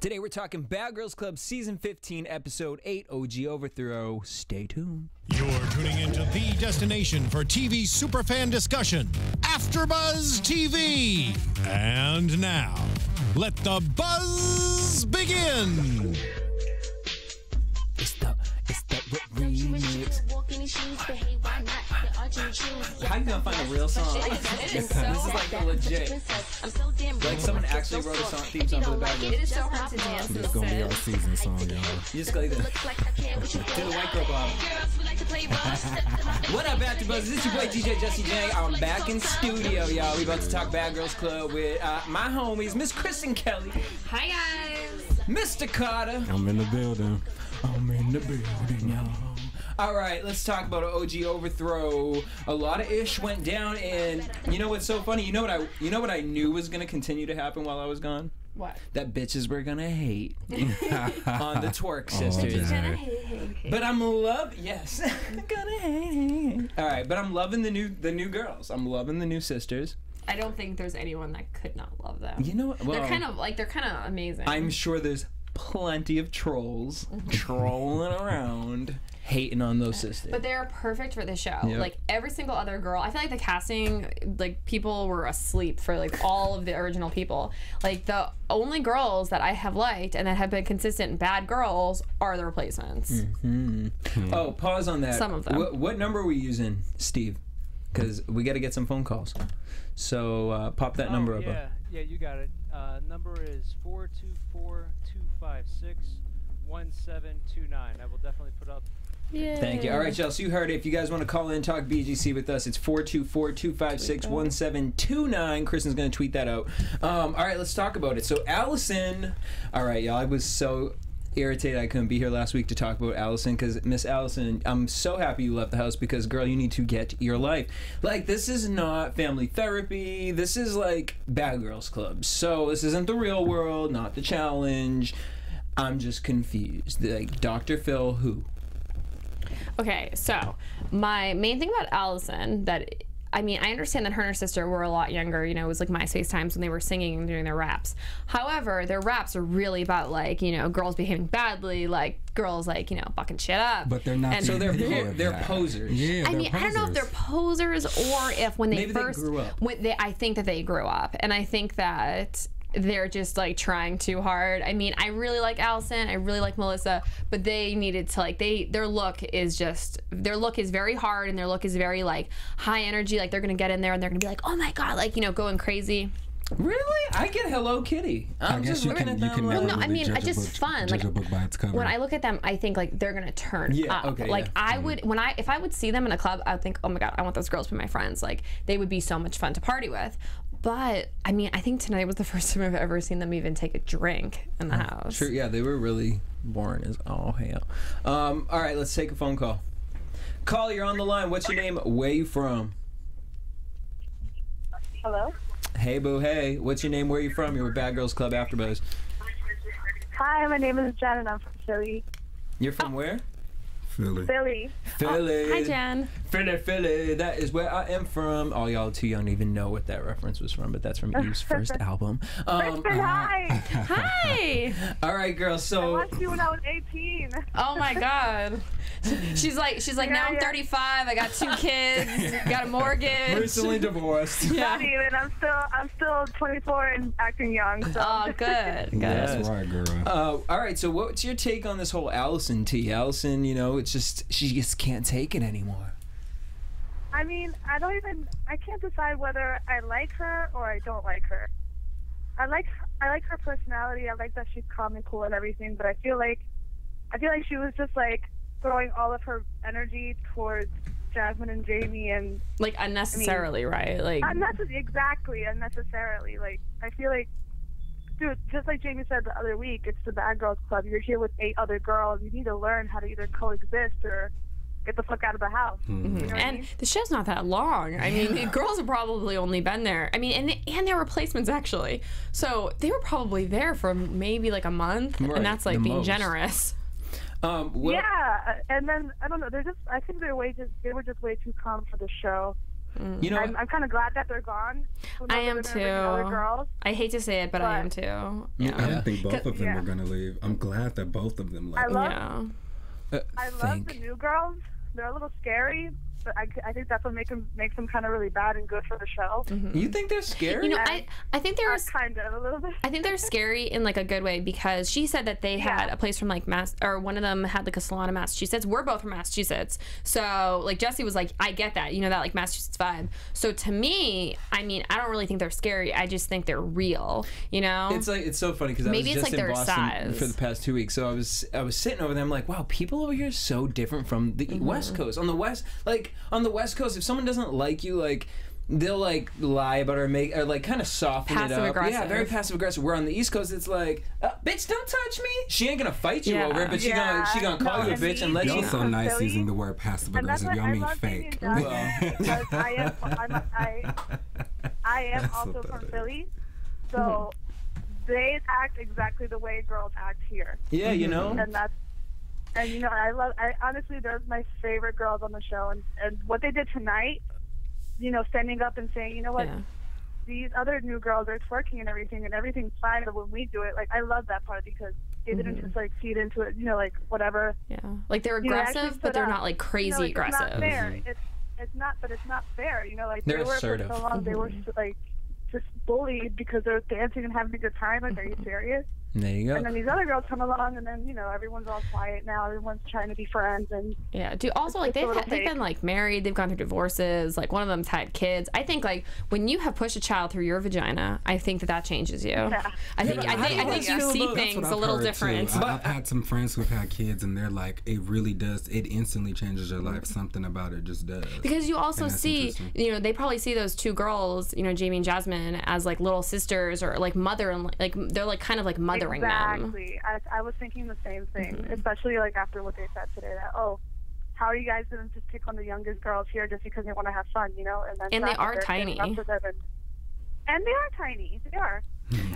Today we're talking Bad Girls Club Season 15, Episode 8, OG Overthrow. Stay tuned. You're tuning into the destination for TV superfan discussion, AFTERBUZZ TV. And now, let the buzz begin. It's the remix. How you gonna find a real song? This is like legit. Like someone actually wrote a song, theme song for the Bad Girls. It is so hard to dance. This is gonna be our season song, y'all. You just go like this. Do the white girl bob. What up, AfterBuzz? This is your boy DJ Jesse Janedy. I'm back in studio, y'all. We about to talk Bad Girls Club with my homies, Miss Kristen Kelly. Hi guys. Mr. Carter. I'm in the building. I'm in the building, y'all. All right, let's talk about OG Overthrow. A lot of ish went down, and you know what's so funny? You know what I knew was gonna continue to happen while I was gone? What? That bitches were gonna hate on the Twerk Sisters. Gonna hate. But I'm yes, gonna hate. All right, but I'm loving the new girls. I'm loving the new sisters. I don't think there's anyone that could not love them. You know what? Well, they're kind of amazing. I'm sure there's plenty of trolls trolling around hating on those sisters. But they're perfect for the show. Yep. Like every single other girl, I feel like the casting, like people were asleep for like all of the original people. Like the only girls that I have liked and that have been consistent bad girls are the replacements. Oh, pause on that. Some of them. What number are we using, Steve? Because we got to get some phone calls. So pop that number up. Yeah, you got it. Number is 424-256-1729. I will definitely put up. Yeah. Thank you. All right, y'all. So you heard it. If you guys want to call in, talk BGC with us, it's 424-256-1729. Kristen's going to tweet that out. All right, let's talk about it. So Allison, all right, y'all. I was so irritated I couldn't be here last week to talk about Allison, because Miss Allison, I'm so happy you left the house, because girl, you need to get your life. Like, this is not family therapy. This is like Bad Girls Club. So this isn't the real world, not the challenge. I'm just confused. Like, Dr. Phil, who? Okay, so my main thing about Allison, I mean, I understand that her and her sister were a lot younger, you know, it was like MySpace times when they were singing and doing their raps. However, their raps are really about, like, you know, girls behaving badly, like girls, like, you know, fucking shit up. But they're not. And So they're posers. Yeah, I mean, I don't know if they're posers or if when they Maybe first they grew up. I think that they grew up, and I think that they're just like trying too hard. I mean, I really like Allison, I really like Melissa, but they needed to, like, their look is very hard, and their look is very like high energy. Like they're gonna get in there and they're gonna be like, oh my god, like, you know, going crazy. Really? I get Hello Kitty. I'm just looking at them. Well, no, I mean, it's just fun. Judge Like, a book by its cover. when I look at them, I think like they're gonna turn Yeah, up. okay, Like yeah. I would, if I would see them in a club, I would think, oh my god, I want those girls to be my friends. Like they would be so much fun to party with. But I mean, I think tonight was the first time I've ever seen them even take a drink in the house. True, yeah, they were really boring as all hell. All right, let's take a phone call. Call, you're on the line. What's your name? Where you from? Hello? Hey, boo, hey. What's your name? Where you from? You're with Bad Girls Club AfterBuzz. Hi, my name is Jen, and I'm from Philly. You're from where? Philly. Philly. Philly. Hi, Jen. Philly. That is where I am from. All y'all too young to even know what that reference was from, but that's from Eve's first album. Kristen, hi! Hi. All right, girls. I So watched you when I was 18. Oh my god. She's like now I'm 35. I got 2 kids. Got a mortgage. recently divorced. Yeah. Not even. I'm still 24 and acting young. So. Oh, good. Good. That's right, girl. All right, so what's your take on this whole Allison tea? Allison, you know, it's just, she just can't take it anymore. I mean, I can't decide whether I like her or I don't like her. I like her personality. I like that she's calm and cool and everything, but I feel like she was just like throwing all of her energy towards Jasmine and Jamie, and Like unnecessarily, right? Like unnecessarily. Like, I feel like, dude, just like Jamie said the other week, it's the Bad Girls Club. You're here with 8 other girls. You need to learn how to either coexist or get the fuck out of the house. You know what I mean? the show's not that long. I mean, the girls have probably only been there. I mean, and their replacements actually. So they were probably there for maybe like a month, Right, and that's like the being most. generous. Well, yeah, and then I don't know. I think they were just way too calm for the show. You know, I'm kind of glad that they're gone. I am too. Other girls. I hate to say it, but I am too. I didn't think both of them were gonna leave. I'm glad that both of them left. I love the new girls. They're a little scary, but I think that's what makes them kind of really bad and good for the show. You think they're scary? You know, I think they're kind of a little bit. I think they're scary in like a good way, because she said that they had a place from like or one of them had like a salon in Massachusetts. We're both from Massachusetts, so like Jesse was like, I get that, you know, that like Massachusetts vibe. So to me, I mean, I don't really think they're scary. I just think they're real. You know, it's like, it's so funny because I was just in Boston for the past 2 weeks. So I was sitting over there. I'm like, wow, people over here are so different from the West Coast. On the West Coast, if someone doesn't like you, like, they'll like lie about it or like kind of soften it up. Yeah, very passive aggressive. We're on the East Coast, it's like, bitch, don't touch me. She ain't gonna fight you over it, but she gonna call you a bitch and let you know. Y'all so nice using the word passive aggressive. Y'all mean fake. Because I am also from Philly, so they act exactly the way girls act here. Yeah, you know. And you know, I honestly, they're my favorite girls on the show, and what they did tonight, you know, standing up and saying, you know what, these other new girls are twerking and everything's fine, but when we do it, like, I love that part because they didn't just like feed into it, you know, like whatever. Yeah, like they're aggressive, but they're not like crazy aggressive. It's not fair. It's not fair. You know, like they're they were assertive. for so long, they were like just bullied because they're dancing and having a good time. Like, are you serious? There you go. And then these other girls come along, and then, you know, everyone's all quiet now. Everyone's trying to be friends, and dude. Also, like they've been like married. They've gone through divorces. Like one of them's had kids. I think like when you have pushed a child through your vagina, I think that changes you. Yeah. I think you see things a little different. I've had some friends who've had kids, and they're like, it really does. It instantly changes your life. Something about it just does. Because you also see, you know, they probably see those two girls, you know, Jamie and Jasmine, as like little sisters or like mother and like they're like kind of like mothering them. I was thinking the same thing, especially like after what they said today, that, oh, how are you guys going to just pick on the youngest girls here just because they want to have fun, you know? And they are tiny. And they are tiny. They are.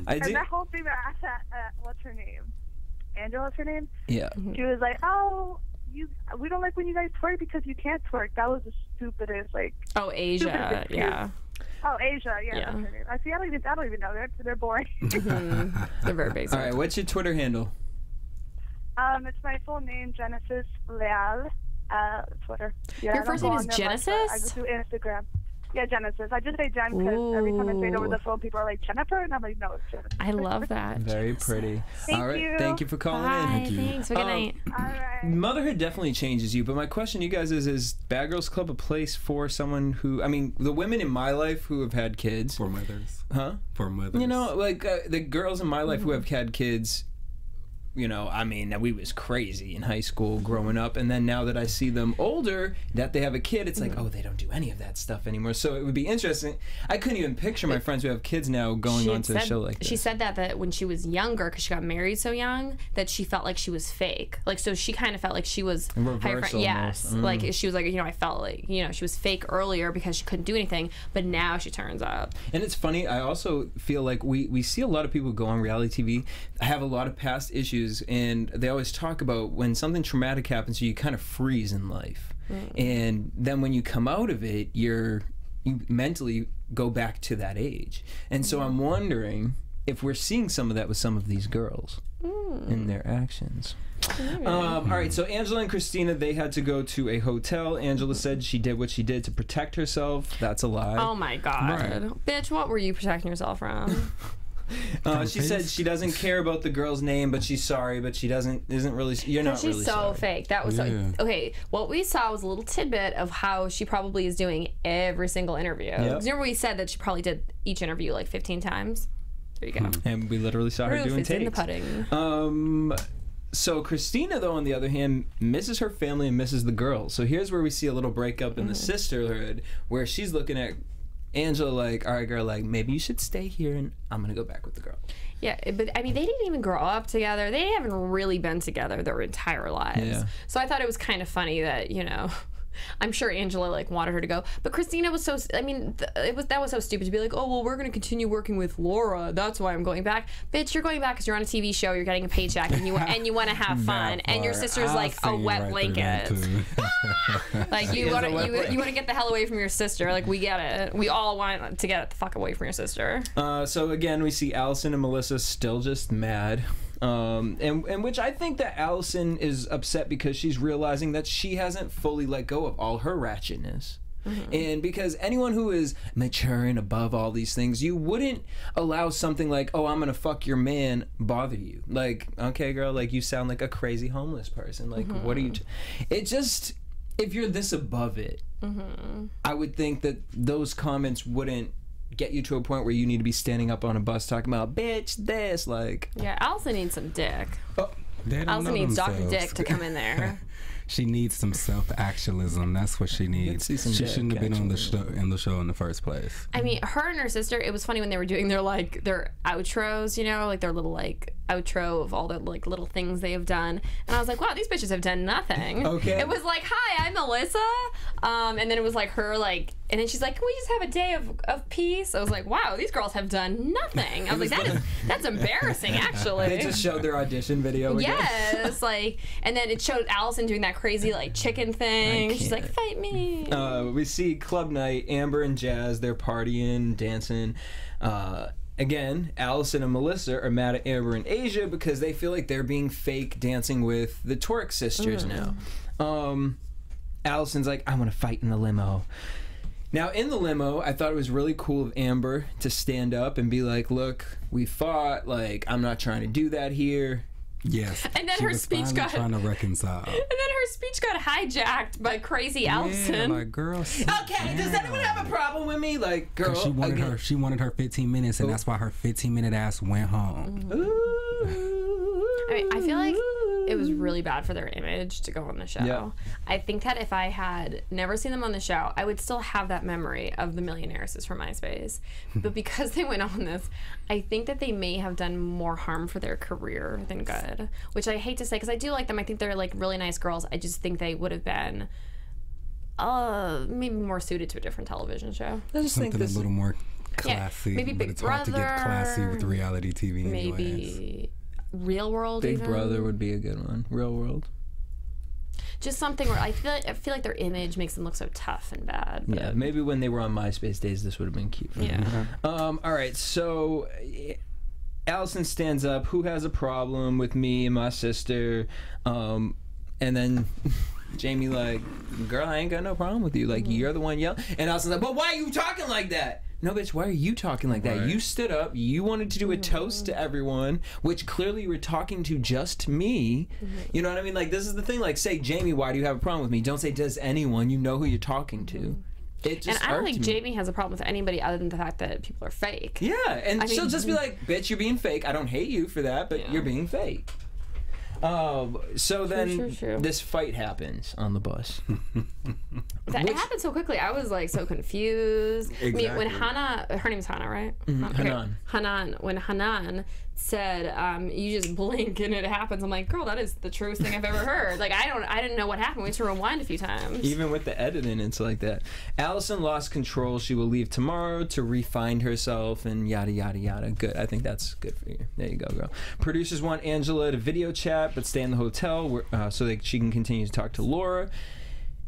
And that whole thing that I asked what's her name? Angela's her name? Yeah. She was like, oh, we don't like when you guys twerk because you can't twerk. That was the stupidest, like... Oh, Asia, yeah. Oh, Asia, yeah. That's her name. I see. I don't even know. They're boring. They're very basic. All right, what's your Twitter handle? It's my full name, Genesis Leal. Twitter. Yeah, your first name is Genesis? I just do Instagram. Yeah, Genesis. I just say Jen because every time I say it over the phone, people are like, Jennifer? And I'm like, no, it's Genesis. I love that. Very pretty. Thank you. Thank you for calling in. Thank you. Thanks. Have a good night. All right. Motherhood definitely changes you, but my question to you guys is Bad Girls Club a place for someone who, I mean, the women in my life who have had kids. For mothers. Huh? For mothers. You know, like the girls in my life who have had kids, you know, I mean, we was crazy in high school growing up, and then now that I see them older, that they have a kid, it's like, oh, they don't do any of that stuff anymore. So it would be interesting. I couldn't even picture my friends who have kids now going on to a show like this. She said that when she was younger, because she got married so young, that she felt like she was fake. Like, so she kind of felt like she was... Reversal. Yes. Like, she was like, you know, I felt like, you know, she was fake earlier because she couldn't do anything, but now she turns up. And it's funny, I also feel like we see a lot of people go on reality TV, have a lot of past issues, and they always talk about when something traumatic happens, you kind of freeze in life. And then when you come out of it, you mentally go back to that age. And so I'm wondering if we're seeing some of that with some of these girls in their actions. All right, so Angela and Christina, they had to go to a hotel. Angela said she did what she did to protect herself. That's a lie. Oh my God. Bitch, what were you protecting yourself from? She said she doesn't care about the girl's name, but she's sorry, but she isn't really. You're not really. She's so fake. That was okay. What we saw was a little tidbit of how she probably is doing every single interview. Remember we said that she probably did each interview like 15 times. There you go. And we literally saw her doing takes. In the pudding. So Christina, though, on the other hand, misses her family and misses the girls. So here's where we see a little breakup in the sisterhood, where she's looking at Angela like, all right, girl, like, maybe you should stay here and I'm going to go back with the girl. Yeah, but I mean, they didn't even grow up together. They haven't really been together their entire lives. Yeah. So I thought it was kind of funny that, you know, I'm sure Angela like wanted her to go, but Christina was so. I mean, that was so stupid to be like, oh well, we're gonna continue working with Laura. That's why I'm going back. Bitch, you're going back because you're on a TV show. You're getting a paycheck, and you want to have fun. And your sister's like a wet blanket. Like you want to get the hell away from your sister. Like we get it. We all want to get the fuck away from your sister. So again, we see Allison and Melissa still just mad. And which I think that Allison is upset because she's realizing that she hasn't fully let go of all her ratchetness. And because anyone who is mature and above all these things, you wouldn't allow something like, oh, I'm gonna fuck your man, bother you. Like, okay, girl, like you sound like a crazy homeless person. Like, what are you? It just, if you're this above it, I would think that those comments wouldn't get you to a point where you need to be standing up on a bus talking about bitch this, like. Yeah, Allison needs some dick. Oh, Allison needs Dr. Dick to come in there. She needs some self-actualism. That's what she needs. She shouldn't have been on the show in the first place. I mean, her and her sister. It was funny when they were doing their outros. You know, like their little like outro of all the like little things they have done. And I was like, wow, these bitches have done nothing. Okay. It was like, hi, I'm Melissa. And then it was like her like, and then she's like, can we just have a day of peace? I was like, wow, these girls have done nothing. I was like, that's embarrassing, actually. They just showed their audition video again. Yes, like, and then it showed Allison doing that crazy like chicken thing. She's like, fight me. We see club night. Amber and Jazz, they're partying, dancing. Again, Allison and Melissa are mad at Amber and Asia because they feel like they're being fake dancing with the Twerk sisters now. Allison's like, I want to fight in the limo. Now, in the limo, I thought it was really cool of Amber to stand up and be like, look, we fought. Like, I'm not trying to do that here. Yes. And then her speech got trying to reconcile. And then her speech got hijacked by crazy Allison. Yeah, like, girl. Okay, does anyone have a problem with me? Like, girl, she wanted her 15 minutes, and that's why her 15-minute ass went home. I mean, I feel like it was really bad for their image to go on the show. Yeah. I think that if I had never seen them on the show, I would still have that memory of the Millionairesses from MySpace. But because they went on this, I think that they may have done more harm for their career than good. Which I hate to say, because I do like them. I think they're like really nice girls. I just think they would have been maybe more suited to a different television show. I just think Something a little more classy. Yeah, maybe but Big it's hard to get classy with reality TV. Maybe Real World. Big even. Brother would be a good one. Real World. Just something where I feel like their image makes them look so tough and bad. Yeah, maybe when they were on MySpace days, this would have been cute for them. All right, so Allison stands up. Who has a problem with me and my sister? And then Jamie like, girl, I ain't got no problem with you. Like, you're the one yelling. And Allison's like, but why are you talking like that? No, bitch, why are you talking like that? You stood up, you wanted to do a toast to everyone, which clearly you were talking to just me. You know what I mean? Like, this is the thing. Like, say, Jamie, why do you have a problem with me? Don't say, does anyone. You know who you're talking to. It just and I don't think me. Jamie has a problem with anybody other than the fact that people are fake. Yeah, and I she'll mean, just be like, bitch, you're being fake. I don't hate you for that, but you're being fake. So then this fight happens on the bus. It happened so quickly. I was like so confused. Exactly. I mean, when Hannah, her name's Hannah, right? Hanan. When Hanan said, you just blink and it happens, I'm like, girl, that is the truest thing I've ever heard. Like, I didn't know what happened. We had to rewind a few times. Even with the editing, it's like that. Allison lost control. She will leave tomorrow to refine herself and yada, yada, yada. Good. I think that's good for you. There you go, girl. Producers want Angela to video chat but stay in the hotel so that she can continue to talk to Laura.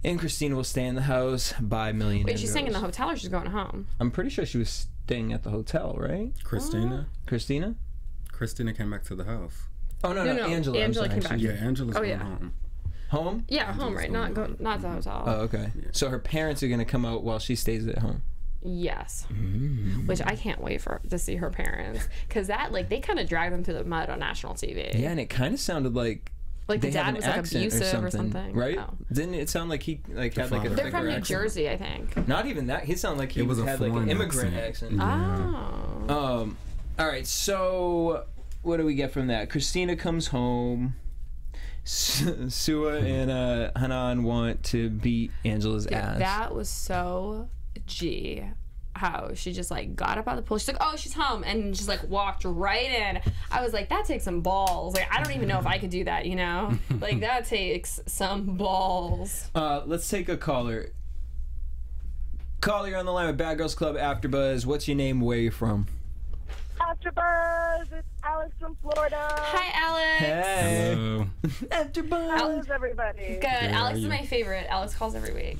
And Christina will stay in the house, buy millionaire. Wait, she's staying in the hotel or she's going home? I'm pretty sure she was staying at the hotel, right? Christina came back to the house. Oh, no, Angela. Angela came back. Yeah, Angela's going home. Home? Yeah, home, right? Not the hotel. Oh, okay. Yeah. So her parents are going to come out while she stays at home. Yes. Which I can't wait to see her parents. Because they kind of drag them through the mud on national TV. Yeah, and it kind of sounded like the they dad had an was like accent abusive or something. Right? Oh. Didn't it sound like he had like a thicker They're from New accent? Jersey, I think. Not even that. He sounded like he had like an immigrant accent. Yeah. Oh. All right, so what do we get from that? Christina comes home. Sua and Hanan want to beat Angela's ass. That was so G. how she just like got up out of the pool. She's like, oh, she's home, and just like walked right in. I was like, that takes some balls. Like, I don't even know if I could do that, you know? Like, that takes some balls. Let's take a caller. Caller, you're on the line with Bad Girls Club AfterBuzz. What's your name? Where are you from? AfterBuzz, it's Alex from Florida. Hi, Alex. Hey. Hello. AfterBuzz. How's everybody? Good. Alex is my favorite. Alex calls every week.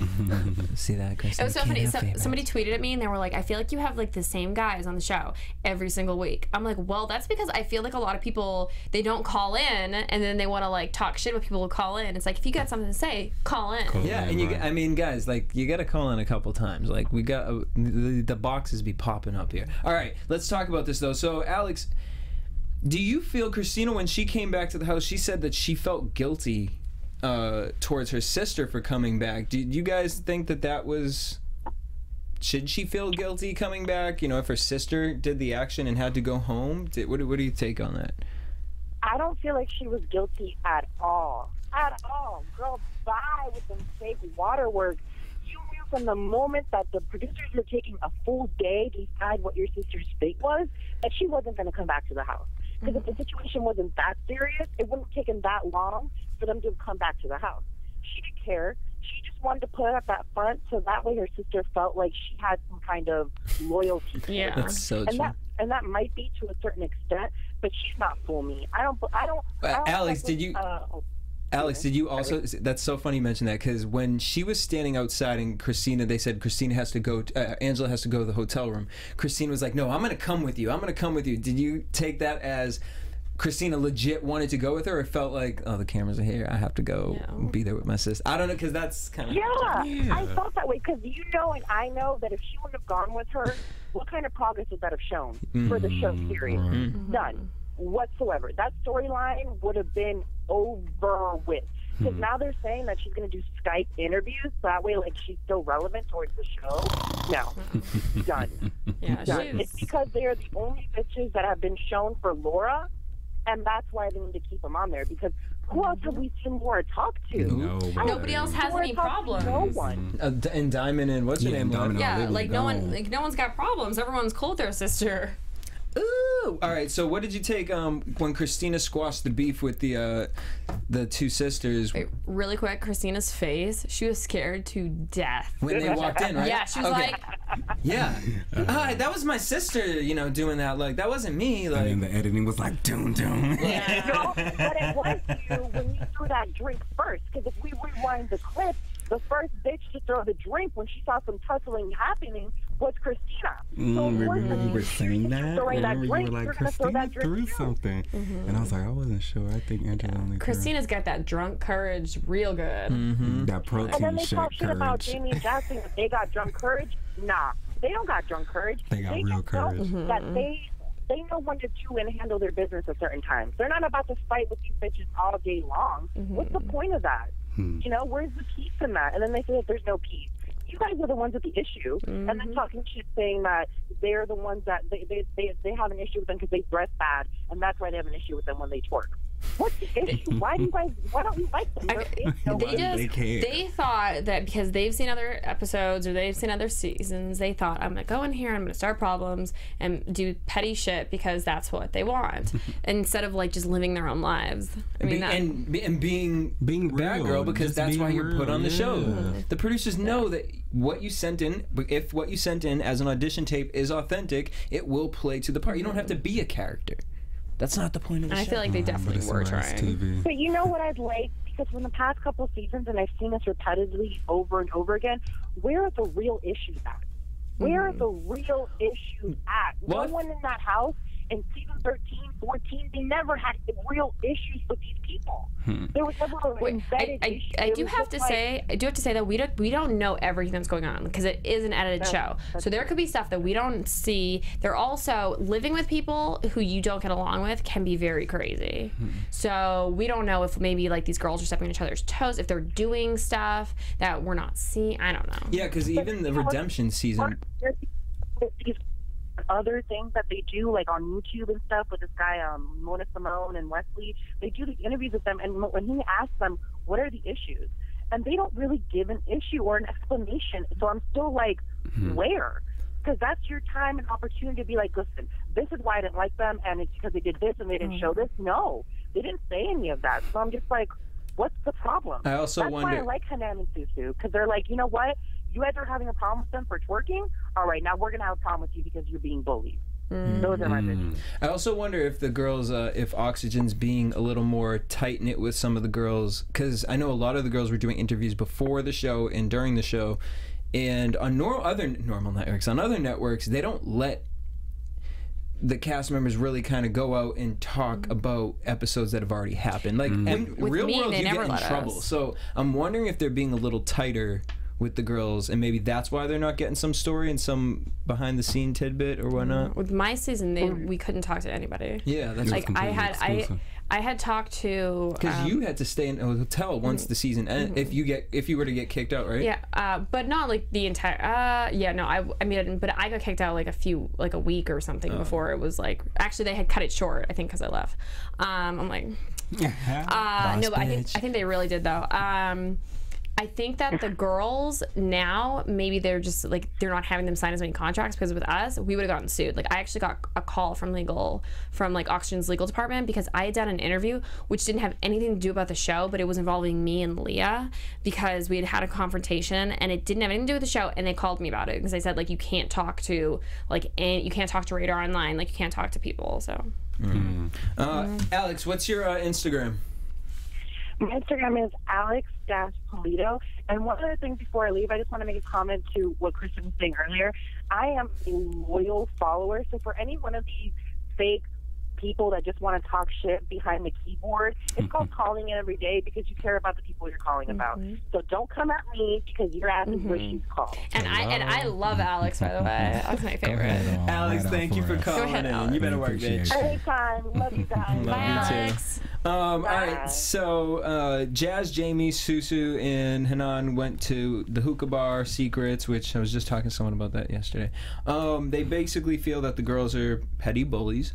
See that, Kristen? It was so funny. Somebody tweeted at me and they were like, I feel like you have like the same guys on the show every single week. I'm like, well, that's because I feel like a lot of people, they don't call in and then they want to like talk shit with people who call in. It's like, if you got something to say, call in. Yeah, and you, I mean, guys, like, you got to call in a couple times. Like, we got, the boxes be popping up here. All right, let's talk about this, though. So, Alex, do you feel Christina, when she came back to the house, she said that she felt guilty towards her sister for coming back. Did you guys think that that was... Should she feel guilty coming back? You know, if her sister did the action and had to go home? What do you take on that? I don't feel like she was guilty at all. At all. Girl, bye with them fake waterworks. You knew from the moment that the producers were taking a full day to decide what your sister's fate was, that she wasn't going to come back to the house. Because if the situation wasn't that serious, it wouldn't have taken that long for them to come back to the house. She didn't care. She just wanted to put it at that front so that way her sister felt like she had some kind of loyalty to her. That's so true. And that might be to a certain extent, but she's not fooling me. I don't Alex, did you... Alex, did you also... That's so funny you mentioned that, because when she was standing outside and Christina, they said Christina has to go... Angela has to go to the hotel room. Christina was like, no, I'm going to come with you. I'm going to come with you. Did you take that as Christina legit wanted to go with her, or felt like, oh, the cameras are here, I have to go be there with my sister? I don't know, because that's kind of... Yeah, I felt that way, because you know and I know that if she wouldn't have gone with her, what kind of progress would that have shown for the show series? None whatsoever. That storyline would have been over with. Because now they're saying that she's going to do Skype interviews, so that way, like, she's still relevant towards the show. No. Done. Yeah, Done. It's because they are the only bitches that have been shown for Laura, and that's why they need to keep them on there, because who else have we seen Laura talk to? Nobody else has any problems. No one. And Diamond and what's her name? Yeah, like no one's got problems. Everyone's cool with their sister. Ooh! All right. So, what did you take when Christina squashed the beef with the two sisters? Wait, really quick, Christina's face. She was scared to death when they walked in, right? Yeah, she was like, yeah, that was my sister. You know, doing that. Like, that wasn't me. Like, and then the editing was like, doom, doom. Yeah. No, but it was you when you threw that drink first. Because if we rewind the clip, the first bitch to throw the drink when she saw some tussling happening was Christina. So remember you were saying that? Remember you were like, Christina threw something. And I was like, I wasn't sure. I think Angela only Christina's got that drunk courage real good. That protein and then they shake talk shit courage. about Jamie and Jackson if they got drunk courage. Nah, they don't got drunk courage. They got real courage. That they know when to do and handle their business at certain times. They're not about to fight with these bitches all day long. What's the point of that? You know, where's the peace in that? And then they say that there's no peace. You guys are the ones with the issue, and then talking shit saying that they're the ones that they have an issue with them because they dress bad, and that's why they have an issue with them when they twerk. What's the issue? Why don't you like them? They thought that because they've seen other episodes or they've seen other seasons, they thought, I'm gonna go in here, I'm gonna start problems and do petty shit because that's what they want, instead of like just living their own lives. I mean, and being bad girl, because that's why you're put on the show. The producers know that what you sent in, if what you sent in as an audition tape is authentic, it will play to the part. You don't have to be a character. That's not the point of the show. I feel like they definitely were trying. TV. But you know what I'd like? Because from the past couple seasons, and I've seen this repetitively over and over again, where are the real issues at? Where are the real issues at? No one in that house in season 13, 14, they never had real issues with these people. There was never an embedded issue. I do have to say that we don't know everything that's going on because it is an edited show. So there could be stuff that we don't see. They're also living with people who you don't get along with can be very crazy. So we don't know if maybe like these girls are stepping on each other's toes, if they're doing stuff that we're not seeing. I don't know. Yeah, because even the redemption season. These other things that they do, like on YouTube and stuff, with this guy, Mona Simone and Wesley, they do the interviews with them, and when he asks them, what are the issues? And they don't really give an issue or an explanation. So I'm still like, where? because that's your time and opportunity to be like, listen, this is why I didn't like them, and it's because they did this and they didn't show this. No, they didn't say any of that. So I'm just like, what's the problem? I also that's wonder. Why I like Hanan and Susu, because they're like, you know what? You guys are having a problem with them for twerking. All right, now we're gonna have a problem with you because you're being bullied. Those are my bitches. I also wonder if the girls, if Oxygen's being a little more tight knit with some of the girls, because I know a lot of the girls were doing interviews before the show and during the show, and on other normal networks, on other networks, they don't let the cast members really kind of go out and talk about episodes that have already happened. Like in real world, you get in trouble. So I'm wondering if they're being a little tighter with the girls, and maybe that's why they're not getting some story and some behind the scene tidbit or whatnot. With my season, we couldn't talk to anybody. Yeah, that's like I had talked to because you had to stay in a hotel once the season ended. If you were to get kicked out, right? Yeah, but not like the entire. Yeah, no, I mean, but I got kicked out like a week or something before it was like. Actually, they had cut it short. I think because I left. I'm like, no, but I think they really did though. I think that the girls now, maybe they're just like, they're not having them sign as many contracts, because with us, we would have gotten sued. Like I actually got a call from like Oxygen's legal department, because I had done an interview which didn't have anything to do about the show, but it was involving me and Leah, because we had a confrontation and it didn't have anything to do with the show, and they called me about it because I said like, you can't talk to you can't talk to Radar Online, like you can't talk to people. So Alex, what's your Instagram? My Instagram is Alex-Polito. And one other thing before I leave, I just want to make a comment to what Kristen was saying earlier. I am a loyal follower, so for any one of these fake people that just want to talk shit behind the keyboard, it's called calling in every day, because you care about the people you're calling about. So don't come at me, because your ass is where she's called. And I love Alex, by the way. That's my favorite. Alex, thank you for calling in. Alex. You better work, bitch. Anytime. Love you guys. Bye, you Alex. All right, so Jazz, Jamie, Susu, and Hanan went to the hookah bar Secrets, which I was just talking to someone about that yesterday. They basically feel that the girls are petty bullies.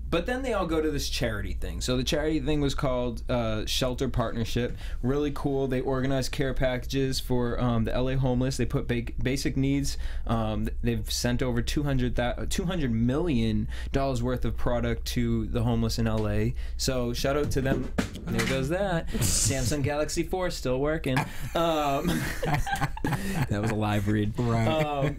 But then they all go to this charity thing. So the charity thing was called Shelter Partnership. Really cool. They organized care packages for the LA homeless. They put basic needs. They've sent over $200 million worth of product to the homeless in LA. So shout out to them. There goes that. Samsung Galaxy 4 still working. That was a live read. Right.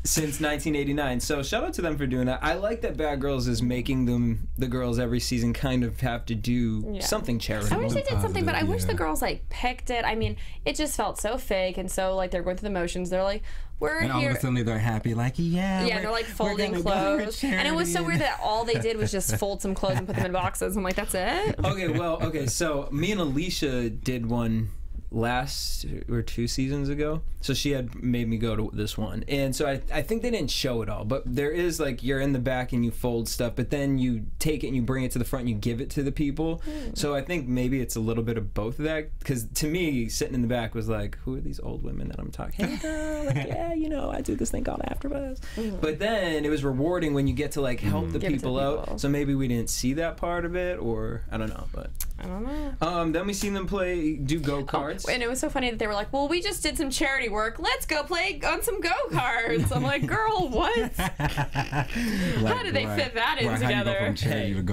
Since 1989, so shout out to them for doing that. I like that Bad Girls is making the girls every season kind of have to do something charitable. I wish they did something, but I wish the girls like picked it. I mean, it just felt so fake, and so like they're going through the motions. They're like, we're and here. all of a sudden they're happy, like they're like folding clothes, and it was so weird that all they did was just fold some clothes and put them in boxes. I'm like, that's it. Okay, so me and Alicia did one last or 2 seasons ago, so she had made me go to this one, and so I think they didn't show it all, but there is like, you're in the back and you fold stuff, but then you take it and you bring it to the front and you give it to the people. So I think maybe it's a little bit of both of that, because to me, sitting in the back was like, who are these old women that I'm talking, hey girl, like, yeah, you know, I do this thing called AFTERBUZZ. But then it was rewarding when you get to like help the people out, so maybe we didn't see that part of it, or I don't know, but I don't know. Then we seen them do go-karts. And it was so funny that they were like, well, we just did some charity work. Let's go play on some go-karts. I'm like, girl, what? How did they fit that in together?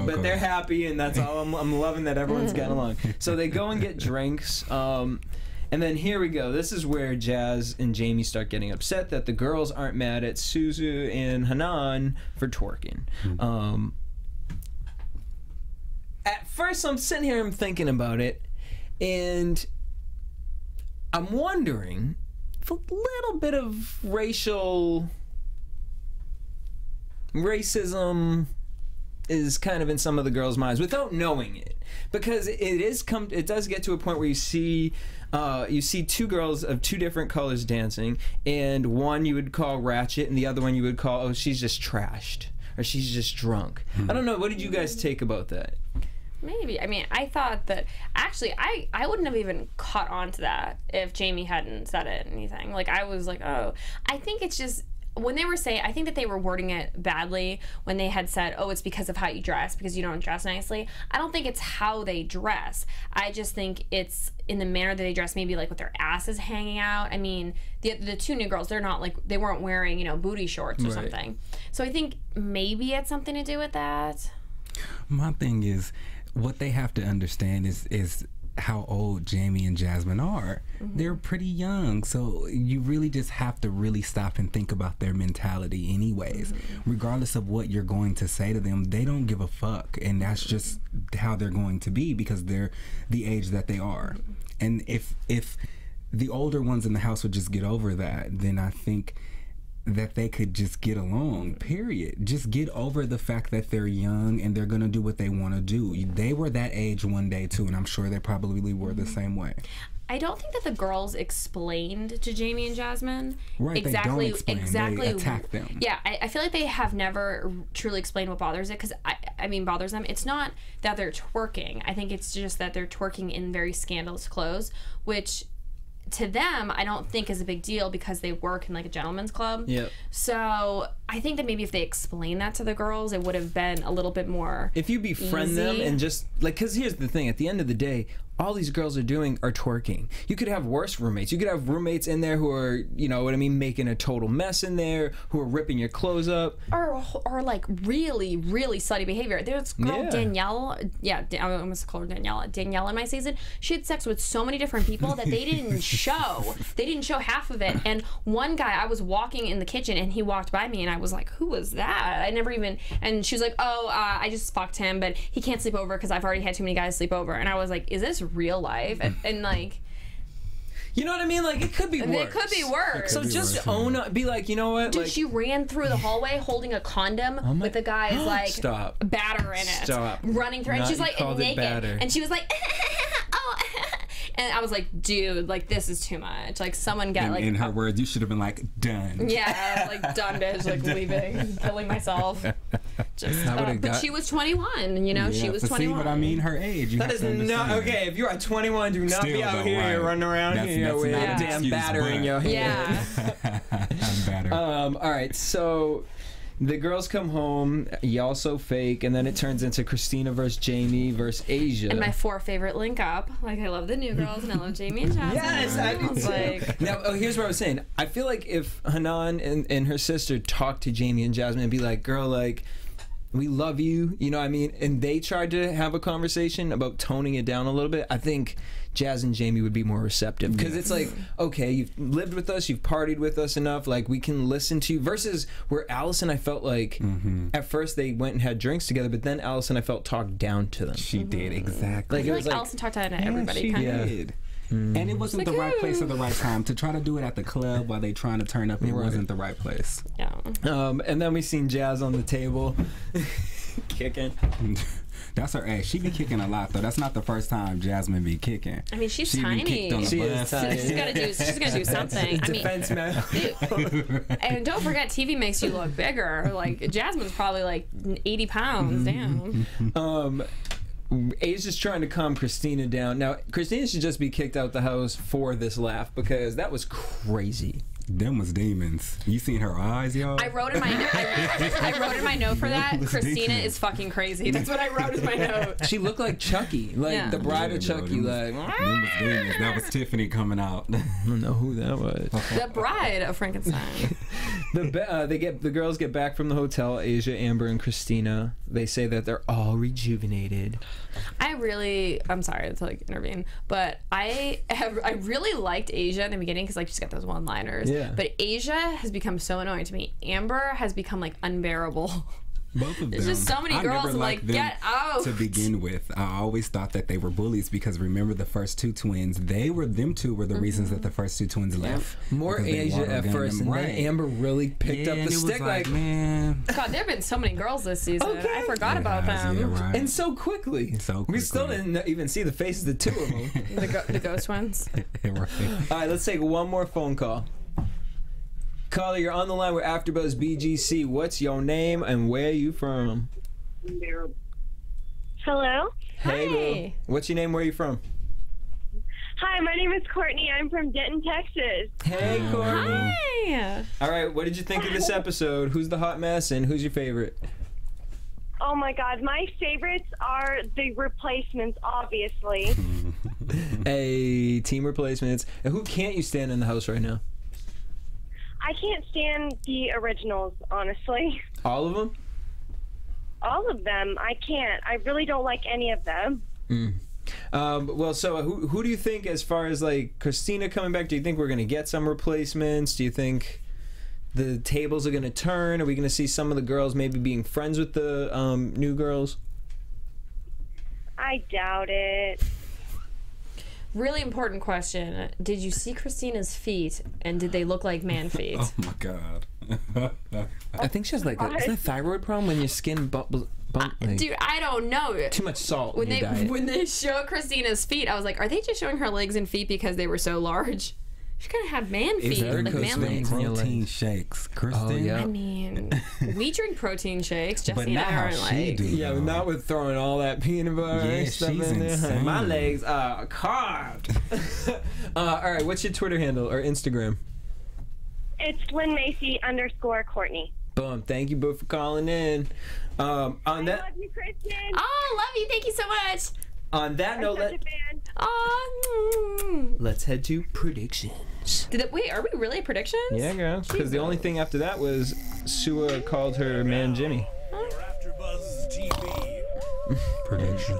But they're happy, and that's all. I'm loving that everyone's getting along. So they go and get drinks. And then here we go. This is where Jazz and Jamie start getting upset that the girls aren't mad at Susu and Hanan for twerking. At first, I'm sitting here, I'm thinking about it, and I'm wondering if a little bit of racism is kind of in some of the girls' minds without knowing it, because it does get to a point where you see 2 girls of 2 different colors dancing, and one you would call ratchet and the other one you would call, oh, she's just trashed, or she's just drunk. I don't know, what did you guys take about that? Maybe. I mean, I thought that actually I wouldn't have even caught on to that if Jamie hadn't said anything. Like, I was like, oh, I think it's just, when they were saying, I think that they were wording it badly when they had said, oh, it's because of how you dress, because you don't dress nicely. I don't think it's how they dress. I just think it's in the manner that they dress, maybe like with their asses hanging out. I mean, the two new girls, they're not like, they weren't wearing, you know, booty shorts or something. So I think maybe it's something to do with that. My thing is, what they have to understand is how old Jamie and Jasmine are. They're pretty young, so you really just have to really stop and think about their mentality anyways. Regardless of what you're going to say to them, they don't give a fuck, and that's just how they're going to be because they're the age that they are. And if the older ones in the house would just get over that, then I think that they could just get along, period. Just get over the fact that they're young and they're gonna do what they want to do. They were that age one day too, and I'm sure they probably were the same way. I don't think that the girls explained to Jamie and Jasmine exactly. They attack them. Yeah, I feel like they have never truly explained what bothers it, because I mean bothers them. It's not that they're twerking. I think it's just that they're twerking in very scandalous clothes, which to them, I don't think is a big deal because they work in like a gentleman's club. Yep. So I think that maybe if they explained that to the girls, it would have been a little bit more if you befriend them and just like, because here's the thing, at the end of the day, all these girls are doing are twerking. You could have worse roommates. You could have roommates in there who are, you know what I mean, making a total mess in there, who are ripping your clothes up. Or like really, really slutty behavior. There's girl Danielle, I almost call her Danielle. Danielle in my season, she had sex with so many different people that they didn't show. They didn't show half of it. And one guy, I was walking in the kitchen and he walked by me and I was like, who was that? I never even, and she was like, oh, I just fucked him, but he can't sleep over because I've already had too many guys sleep over. And I was like, is this real life? And like, you know what I mean? Like, it could be worse. It could be worse. So just own up. Be like, you know what? Dude, like, she ran through the hallway holding a condom with the guy's like batter in it. Running through, and she's like naked, and she was like, oh. And I was like, dude, like, this is too much. Like, someone get like. In her words, you should have been like, done. Yeah, like done, bitch. Like leaving, killing myself. Just, but she was 21. You know, she was 21. See what I mean? Her age. That is not okay. If you are 21, do not be out here running around here with a damn batter in your hand. Yeah. All right, so. The girls come home, y'all so fake, and then it turns into Christina versus Jamie versus Asia. And my 4 favorite link up. Like, I love the new girls, and I love Jamie and Jasmine. Yes, I do too. Like... Now, here's what I was saying. I feel like if Hanan and her sister talked to Jamie and Jasmine and be like, girl, like, we love you, you know what I mean? And they tried to have a conversation about toning it down a little bit, I think Jazz and Jamie would be more receptive. Because it's like, okay, you've lived with us, you've partied with us enough, like, we can listen to you. Versus where Allison, I felt like, at first they went and had drinks together, but then Allison, I felt, talked down to them. She did, exactly. Like, I feel like Allison talked down to everybody, kind of. Did. And it wasn't the right place or the right time. To try to do it at the club while they trying to turn up, it wasn't the right place. Yeah. And then we seen Jazz on the table kicking. That's her ass. She be kicking a lot though. That's not the first time Jasmine be kicking. I mean, she's tiny. She is tiny. She's gonna do something. Defense man. And don't forget, TV makes you look bigger. Like Jasmine's probably like 80 pounds. Damn. Asia's trying to calm Christina down. Now, Christina should just be kicked out the house for this laugh because that was crazy. Them was demons. You seen her eyes, y'all? I wrote in my I wrote in my note for that. Christina is fucking crazy. That's what I wrote in my note. She looked like Chucky, like the bride of Chucky. Them was demons. That was Tiffany coming out. I don't know who that was. The bride of Frankenstein. The girls get back from the hotel. Asia, Amber, and Christina. They say that they're all rejuvenated. I'm sorry to like intervene, but I really liked Asia in the beginning because like she's got those one-liners. Yeah. But Asia has become so annoying to me. Amber has become like unbearable. Both of them. There's just so many girls. I'm like, get out. To begin with, I always thought that they were bullies because remember the first two twins. Them two were the reasons that the first two twins left. More Asia at first, and then Amber really picked up the stick. Like, man, God, there have been so many girls this season. Okay. I forgot about them. Yeah, right. And so quickly. We still didn't even see the faces of the two of them. the ghost ones. Right. All right, let's take one more phone call. Caller, you're on the line with AfterBuzz BGC. What's your name and where are you from? Hello? Hey, Lou. What's your name? Where are you from? Hi, my name is Courtney. I'm from Denton, Texas. Hey, Courtney. Hi. All right, what did you think of this episode? Who's the hot mess and who's your favorite? Oh my God, my favorites are the replacements, obviously. Hey, team replacements. And who can't you stand in the house right now? I can't stand the originals, honestly. All of them? All of them. I can't. I really don't like any of them. Well, so who do you think, as far as like Christina coming back, do you think we're going to get some replacements? Do you think the tables are going to turn? Are we going to see some of the girls maybe being friends with the new girls? I doubt it. Really important question. Did you see Christina's feet, and did they look like man feet? Oh my God. I think she has like a thyroid problem when your skin bubbles. Like, Dude, I don't know. too much salt in your diet. When they show Christina's feet, I was like, are they just showing her legs and feet because they were so large? She's gonna have man feet, like man legs. Protein shakes, Kristen. Oh, yeah. I mean, we drink protein shakes. Jesse But and not I how aren't she like. do. Yeah, but not with throwing all that peanut butter Yeah, and stuff she's in there. insane. My legs are carved. All right, what's your Twitter handle or Instagram? It's Lynn Macy _Courtney. Boom. Thank you, boo, for calling in. On I that love you, Kristen. Oh, love you. Thank you so much. on that I'm note, such a fan. let's head to predictions. Wait, are we really at predictions? Yeah, girl. Because the only thing after that was Sua called her man Jimmy. AfterBuzz TV. Predictions.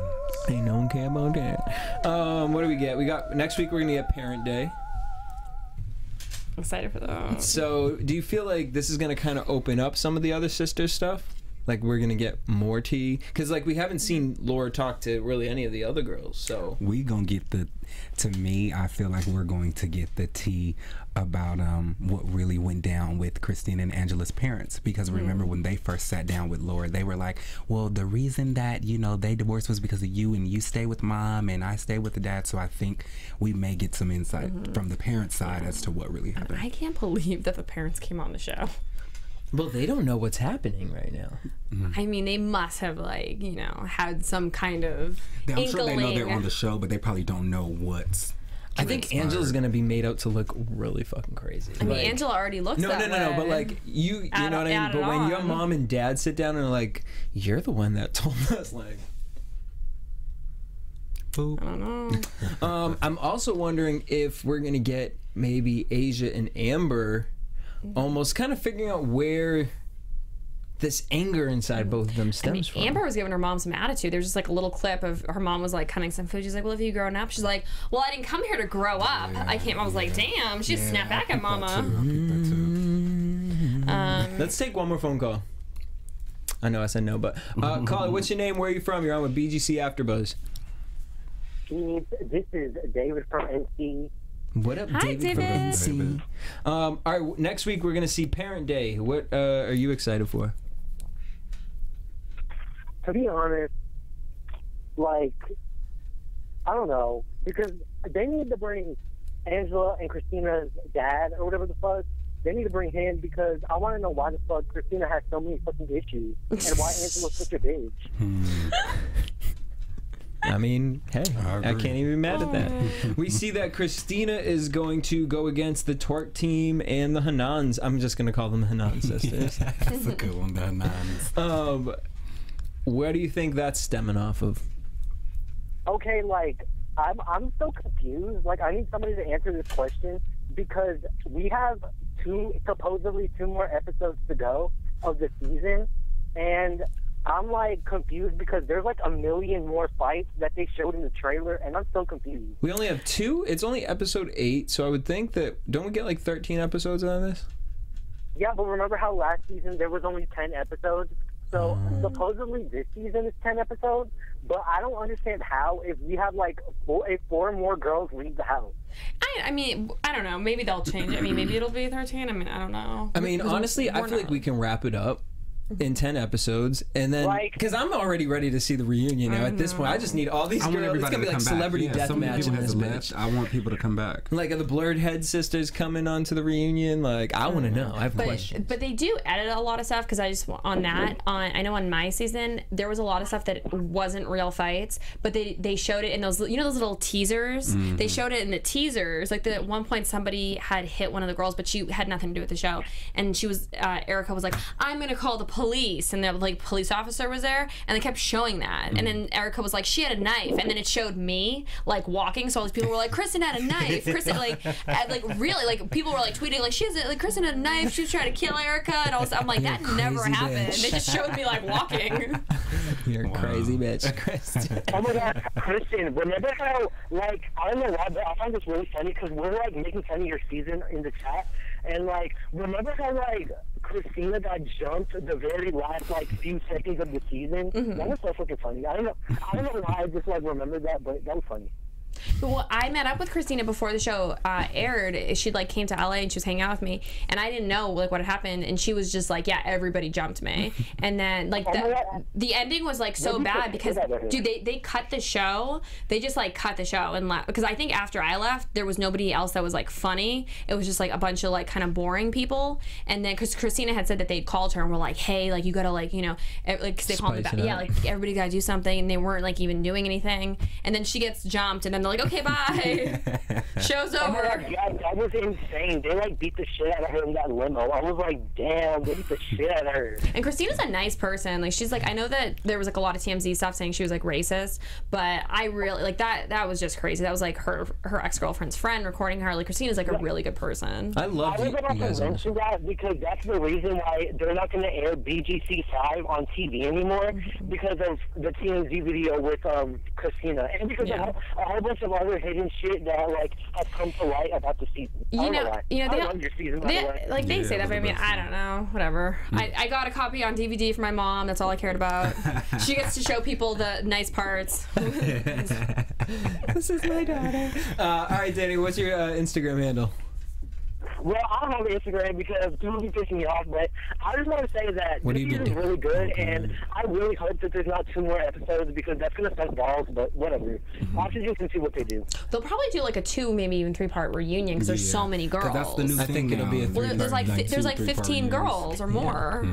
Ain't no one care about that. What do we get? We got next week. We're gonna get Parent Day. I'm excited for that. So, do you feel like this is gonna kind of open up some of the other sister stuff? Like we're gonna get more tea? Because like we haven't seen Laura talk to really any of the other girls. So We gonna get the. To me, I feel like we're going to get the tea about what really went down with Christine and Angela's parents. Because remember when they first sat down with Laura, they were like, "Well, the reason that they divorced was because of you, and you stay with mom, and I stay with the dad." So I think we may get some insight from the parents' side as to what really happened. I can't believe that the parents came on the show. well, they don't know what's happening right now. I mean, they must have had some kind of I'm sure they know they're inkling. on the show, but they probably don't know what's. I think transpired. Angela's gonna be made out to look really fucking crazy. I mean, Like- Angela already looks No, that no, no, way. but like you know what I mean. add it But when your on. mom and dad sit down and are like, "You're the one that told us," like. I don't know. I'm also wondering if we're gonna get maybe Asia and Amber, almost kind of figuring out where this anger inside both of them stems from. Amber was giving her mom some attitude. There's just like a little clip of her mom was like cutting some food. She's like, "Well, have you grown up?" She's like, "Well, I didn't come here to grow up. I came." I was like, "Damn!" She just snapped back at mama. Let's take one more phone call. I know I said no, but caller, what's your name? Where are you from? You're on with BGC AfterBuzz. This is David from NC. What up, Hi, David? David. From NC? All right, next week we're gonna see Parent Day. What are you excited for? To be honest, like, I don't know, because they need to bring Angela and Christina's dad or whatever the fuck. They need to bring him because I want to know why the fuck Christina has so many fucking issues and why Angela's such a bitch. I mean, hey, I agree. can't even be mad at that. We see that Christina is going to go against the Twerk team and the Hanans. I'm just going to call them the Hanan sisters. That's a good one, the Hanans. Where do you think that's stemming off of? Okay, like, I'm so confused. Like, I need somebody to answer this question because we have supposedly two more episodes to go of the season, and I'm like confused because there's like a million more fights that they showed in the trailer, and I'm so confused. We only have 2. It's only episode 8, so I would think that don't we get like 13 episodes out of this? Yeah, but remember how last season there was only 10 episodes? So supposedly this season is 10 episodes, but I don't understand how if we have like four more girls leave the house. I mean, I don't know. Maybe they'll change it. I mean, maybe it'll be 13. I mean, I don't know. I mean, honestly, I feel like we can wrap it up in 10 episodes, and then because I'm already ready to see the reunion now. At this point, I just need all these girls. It's gonna be like celebrity death match in this bitch. I want people to come back. Like, are the Blurred Head sisters coming onto the reunion? Like, I want to know. I have questions. But they do edit a lot of stuff, because I just I know on my season there was a lot of stuff that wasn't real fights, but they showed it in those, you know, those little teasers. They showed it in the teasers. Like, at one point somebody had hit one of the girls, but she had nothing to do with the show, and she was Erica was like, I'm gonna call the police, and the like police officer was there, and they kept showing that, and then Erica was like, she had a knife, and then it showed me like walking, so all these people were like, Kristen had a knife, Kristen, like really, like people were like tweeting like, Kristen had a knife, she was trying to kill Erica, and I'm like, that never happened. Bitch. They just showed me like walking. You're a crazy bitch, Kristen. Oh my God, Kristen, remember how, like, I don't know why, but I find this really funny, because we're like making fun of your season in the chat, and like, remember how like Christina got jumped the very last like few seconds of the season? That was so fucking funny. I don't know why I just like remembered that, but that was funny. Well, I met up with Christina before the show aired. She like came to LA and she was hanging out with me, and I didn't know like what had happened, and she was just like, yeah, everybody jumped me. And then like the ending was like so bad because dude, they cut the show. They just like cut the show and left, because I think after I left there was nobody else that was like funny. It was just like a bunch of like kind of boring people. And then because Christina had said that they'd called her and were like, hey, like you gotta like, you know, like, cause they called me back, yeah, like everybody gotta do something, and they weren't like even doing anything. And then she gets jumped, and then they're like, okay, bye. Show's over. Oh my God, that was insane. They like beat the shit out of her in that limo. I was like, damn, they beat the shit out of her. And Christina's a nice person. Like, she's like, I know that there was like a lot of TMZ stuff saying she was like racist, but I really like that was just crazy. That was like her ex-girlfriend's friend recording her. Like, Christina's like a really good person. I love you. I was about to mention that because that's the reason why they're not going to air BGC 5 on TV anymore, because of the TMZ video with Christina, and because of a whole bunch of other hidden shit that like has come to light about the season. You know, I love your season, by the way. Like they say that, but I mean, I don't know, whatever. I got a copy on DVD for my mom. That's all I cared about. She gets to show people the nice parts. This is my daughter. All right, Danny, what's your Instagram handle? Well, I don't have an Instagram because people be pissing me off, but I just want to say that this season is really good, and I really hope that there's not 2 more episodes, because that's going to suck balls, but whatever. Oxygen can see what they do. They'll probably do like a 2, maybe even 3-part reunion, because there's so many girls. That's the new I think it'll be a 3. Well, there's like 15 girls or more.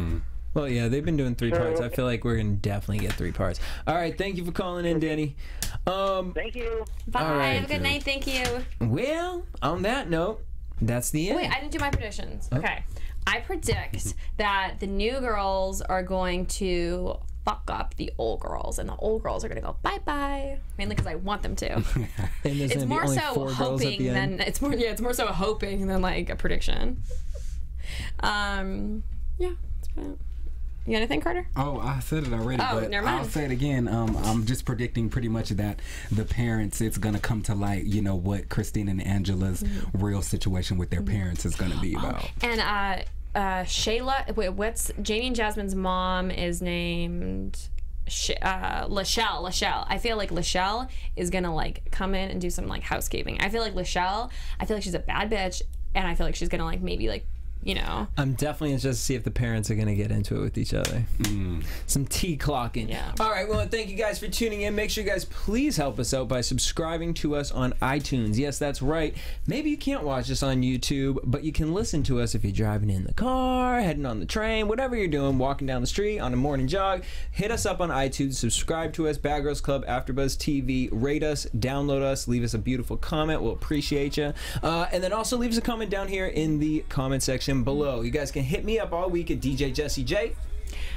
Well, yeah, they've been doing 3 parts. I feel like we're going to definitely get 3 parts. All right, thank you for calling in, Danny. Thank you. Bye. Have a good night. Thank you. Well, on that note, that's the end. Wait, I didn't do my predictions. Okay. I predict that the new girls are going to fuck up the old girls, and the old girls are going to go bye-bye. Mainly because I want them to. It's more so hoping than it's more so hoping than like a prediction. Yeah, that's about it. You got anything, Carter? Oh, I said it already, but never mind. I'll say it again. I'm just predicting pretty much that the parents, it's going to come to light, you know, what Christine and Angela's real situation with their parents is going to be about. And Shayla, wait, what's Jamie and Jasmine's mom is named Lachelle. I feel like Lachelle is going to like come in and do some like housekeeping. I feel like Lachelle, she's a bad bitch, and I feel like she's going to like maybe like, you know. I'm definitely interested to see if the parents are going to get into it with each other. Some tea-clocking. Yeah. All right, well, thank you guys for tuning in. Make sure you guys please help us out by subscribing to us on iTunes. Yes, that's right. Maybe you can't watch us on YouTube, but you can listen to us if you're driving in the car, heading on the train, whatever you're doing, walking down the street, on a morning jog. Hit us up on iTunes. Subscribe to us, Bad Girls Club, AfterBuzz TV. Rate us, download us, leave us a beautiful comment. We'll appreciate you. And then also leave us a comment down here in the comment section below. You guys can hit me up all week at DJ Jesse J.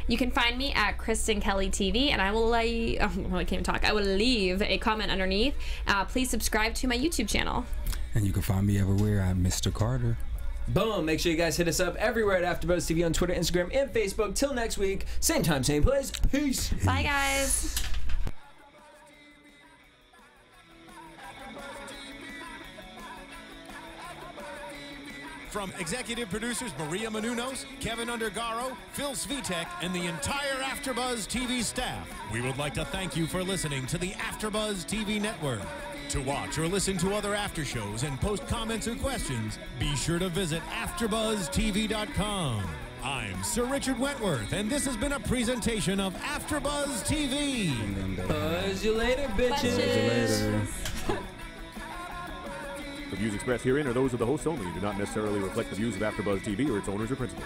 You can find me at Kristen Kelly TV, and I will I can't even talk. I will leave a comment underneath. Please subscribe to my YouTube channel. And you can find me everywhere at Mr. Carter. Boom. Make sure you guys hit us up everywhere at AfterBuzz TV on Twitter, Instagram, and Facebook. Till next week, same time, same place. Peace. Bye, guys. From executive producers Maria Menounos, Kevin Undergaro, Phil Svitek, and the entire AfterBuzz TV staff, we would like to thank you for listening to the AfterBuzz TV network. To watch or listen to other after shows and post comments or questions, be sure to visit AfterBuzzTV.com. I'm Sir Richard Wentworth, and this has been a presentation of AfterBuzz TV. Buzz you later, bitches. The views expressed herein are those of the hosts only and do not necessarily reflect the views of AfterBuzz TV or its owners or principals.